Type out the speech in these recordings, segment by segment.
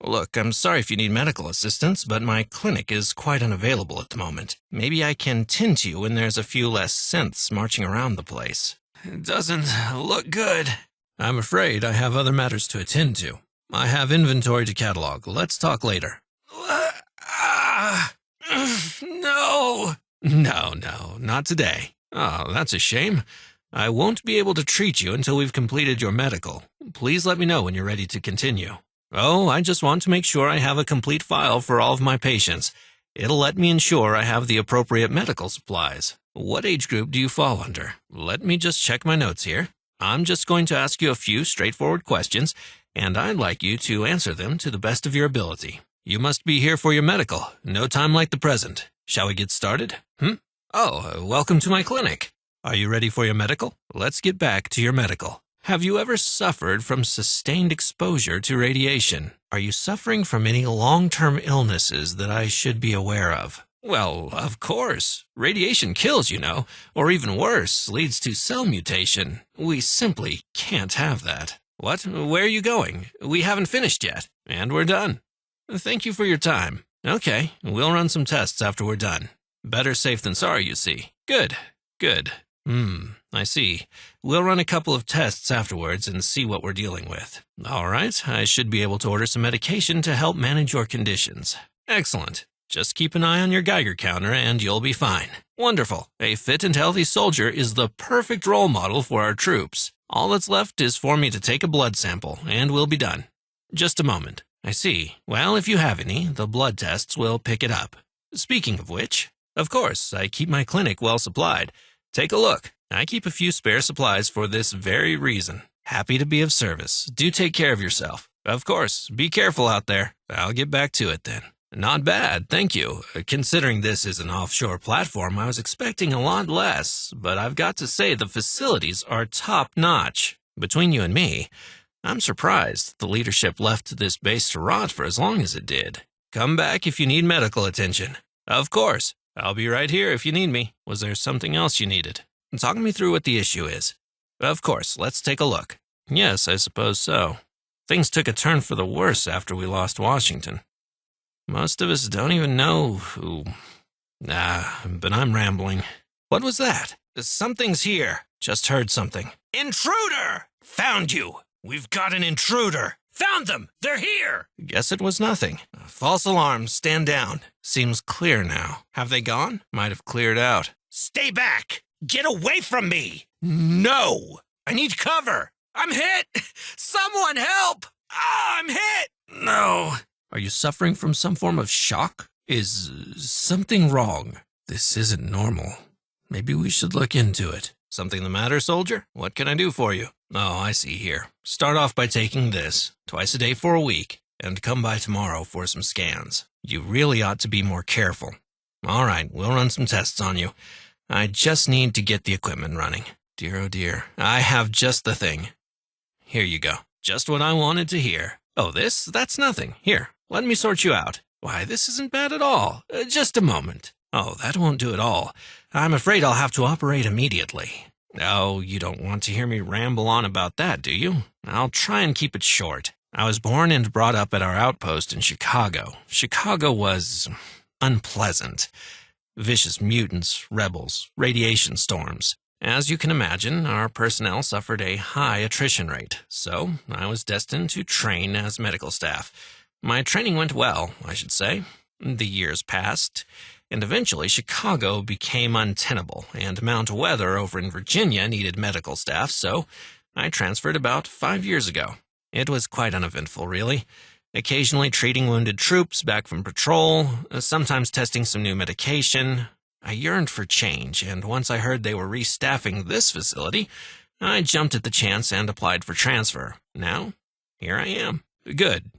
Look, I'm sorry if you need medical assistance, but my clinic is quite unavailable at the moment. Maybe I can tend to you when there's a few less synths marching around the place. It doesn't look good. I'm afraid I have other matters to attend to. I have inventory to catalog. Let's talk later. No. No, not today. Oh, that's a shame. I won't be able to treat you until we've completed your medical. Please let me know when you're ready to continue. Oh, I just want to make sure I have a complete file for all of my patients. It'll let me ensure I have the appropriate medical supplies. What age group do you fall under? Let me just check my notes here. I'm just going to ask you a few straightforward questions, and I'd like you to answer them to the best of your ability. You must be here for your medical. No time like the present. Shall we get started? Oh, welcome to my clinic. Are you ready for your medical? Let's get back to your medical. Have you ever suffered from sustained exposure to radiation? Are you suffering from any long-term illnesses that I should be aware of? Well, of course. Radiation kills, you know, or even worse, leads to cell mutation. We simply can't have that. What? Where are you going? We haven't finished yet. And we're done. Thank you for your time. Okay, we'll run some tests after we're done. Better safe than sorry, you see. Good. I see. We'll run a couple of tests afterwards and see what we're dealing with. All right, I should be able to order some medication to help manage your conditions. Excellent. Just keep an eye on your Geiger counter and you'll be fine. Wonderful. A fit and healthy soldier is the perfect role model for our troops. All that's left is for me to take a blood sample, and we'll be done. Just a moment. I see. Well, if you have any, the blood tests will pick it up. Speaking of which, of course, I keep my clinic well supplied. Take a look. I keep a few spare supplies for this very reason. Happy to be of service. Do take care of yourself. Of course, be careful out there. I'll get back to it then. Not bad, thank you. Considering this is an offshore platform, I was expecting a lot less, but I've got to say the facilities are top-notch. Between you and me, I'm surprised the leadership left this base to rot for as long as it did. Come back if you need medical attention. Of course. I'll be right here if you need me. Was there something else you needed? Talk me through what the issue is. Of course, let's take a look. Yes, I suppose so. Things took a turn for the worse after we lost Washington. Most of us don't even know who... but I'm rambling. What was that? Something's here. Just heard something. Intruder! Found you! We've got an intruder! Found them! They're here! Guess it was nothing. False alarm, stand down. Seems clear now. Have they gone? Might have cleared out. Stay back! Get away from me! No! I need cover! I'm hit! Someone help! I'm hit! No. Are you suffering from some form of shock? Is something wrong? This isn't normal. Maybe we should look into it. Something the matter, soldier? What can I do for you? Oh, I see here. Start off by taking this, twice a day for a week, and come by tomorrow for some scans. You really ought to be more careful. All right, we'll run some tests on you. I just need to get the equipment running. Dear, oh dear, I have just the thing. Here you go. Just what I wanted to hear. Oh, that's nothing. Here, let me sort you out. Why, this isn't bad at all. Just a moment. Oh, that won't do at all. I'm afraid I'll have to operate immediately. Oh, you don't want to hear me ramble on about that, do you? I'll try and keep it short. I was born and brought up at our outpost in Chicago. Chicago was unpleasant. Vicious mutants, rebels, radiation storms. As you can imagine, our personnel suffered a high attrition rate, so I was destined to train as medical staff. My training went well, I should say. The years passed, and eventually Chicago became untenable, and Mount Weather over in Virginia needed medical staff, so I transferred about 5 years ago. It was quite uneventful, really. Occasionally treating wounded troops back from patrol, sometimes testing some new medication. I yearned for change, and once I heard they were restaffing this facility, I jumped at the chance and applied for transfer. Now, here I am. Good.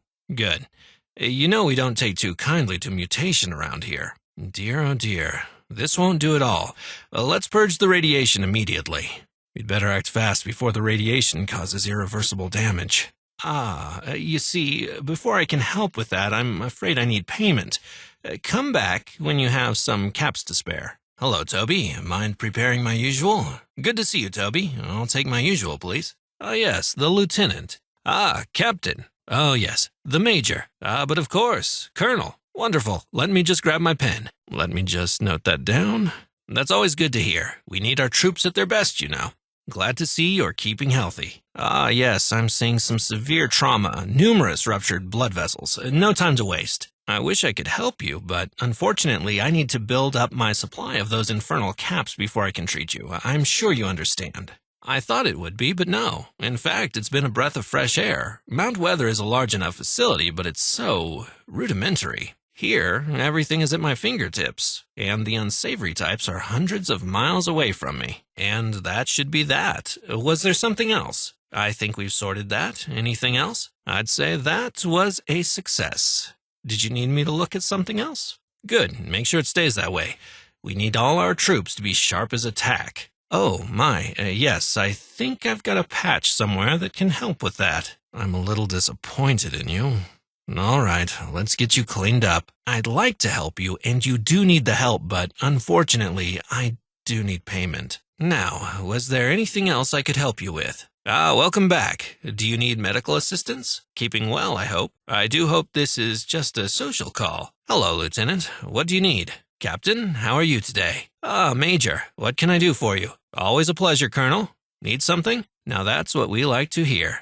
You know we don't take too kindly to mutation around here. Dear, oh dear. This won't do at all. Let's purge the radiation immediately. We'd better act fast before the radiation causes irreversible damage. You see, before I can help with that, I'm afraid I need payment. Come back when you have some caps to spare. Hello, Toby. Mind preparing my usual? Good to see you, Toby. I'll take my usual, please. Yes, the lieutenant. Captain. Oh, yes, the Major. But of course, Colonel. Wonderful. Let me just grab my pen. Let me just note that down. That's always good to hear. We need our troops at their best, you know. Glad to see you're keeping healthy. Ah, yes, I'm seeing some severe trauma, numerous ruptured blood vessels. No time to waste. I wish I could help you, but unfortunately, I need to build up my supply of those infernal caps before I can treat you. I'm sure you understand. I thought it would be, but no. In fact, it's been a breath of fresh air. Mount Weather is a large enough facility, but it's so rudimentary. Here, everything is at my fingertips, and the unsavory types are hundreds of miles away from me. And that should be that. Was there something else? I think we've sorted that. Anything else? I'd say that was a success. Did you need me to look at something else? Good. Make sure it stays that way. We need all our troops to be sharp as a tack. Oh, my, yes, I think I've got a patch somewhere that can help with that. I'm a little disappointed in you. All right, let's get you cleaned up. I'd like to help you, and you do need the help, but unfortunately, I do need payment. Now, was there anything else I could help you with? Welcome back. Do you need medical assistance? Keeping well, I hope. I do hope this is just a social call. Hello, Lieutenant. What do you need? Captain, how are you today? Major, what can I do for you? Always a pleasure, Colonel. Need something? Now that's what we like to hear.